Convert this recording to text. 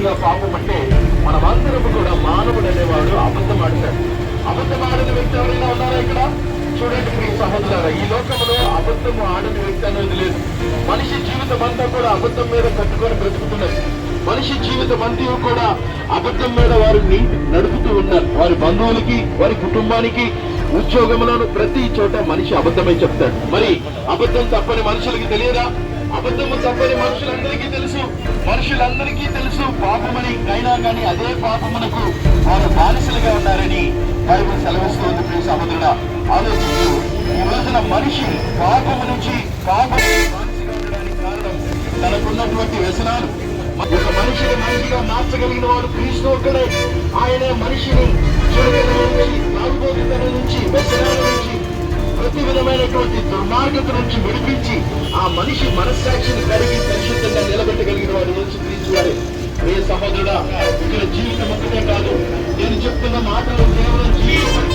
మొదటిగా పాపం అంటే మనమందరము కూడా మానవుడు అనేవాడు అబద్ధం ఆడతాడు. అబద్ధం ఆడని వ్యక్తి ఎవరైనా ఉన్నారా ఇక్కడ? చూడండి ప్రియ సహోదరులారా, ఈ లోకంలో అబద్ధము ఆడని వ్యక్తి అనేది లేదు. మనిషి జీవితం అంతా కూడా అబద్ధం మీద కట్టుకొని బ్రతుకుతున్నది. మనిషి జీవితం అంతా కూడా అబద్ధం మీద వారిని నడుపుతూ ఉన్నారు. వారి బంధువులకి, వారి కుటుంబానికి, ఉద్యోగంలోను ప్రతి చోట మనిషి అబద్ధమే చెప్తాడు. మరి అబద్ధం తప్పని మనుషులకి తెలియదా? అబద్ధము తప్పని మనుషులందరికీ తెలుసు. మనుషులందరికీ తెలుసు పాపమని. అయినా కానీ అదే పాపమునకు వారు బానిసలుగా ఉన్నారని బైబిల్ సెలవిస్తుంది. ప్రియ సహోదరుడా, ఆలోచించు. ఈ రోజున మనిషి పాపము నుంచి బానిసగా ఉండడానికి కారణం తనకున్నటువంటి వ్యసనాలు. ఒక మనిషిని మనిషిగా మార్చగలిగిన వాడు క్రీస్తు ఒక్కడే. ఆయనే మనిషిని చెడుతనం నుంచి, తాగుబోతుతనం నుంచి, వ్యసనాల నుంచి, ప్రతి విధమైనటువంటి దుర్మార్గత నుంచి విడిపించి ఆ మనిషి మనస్సాక్షిని కలిగి పరిశుద్ధంగా నిలబెట్టగలిగిన వాడు యేసుక్రీస్తు వారే. ప్రియ సహోదరుడా, ఇక్కడ జీవితం ఒక్కటే కాదు. నేను చెప్తున్న మాటలు కేవలం జీవితం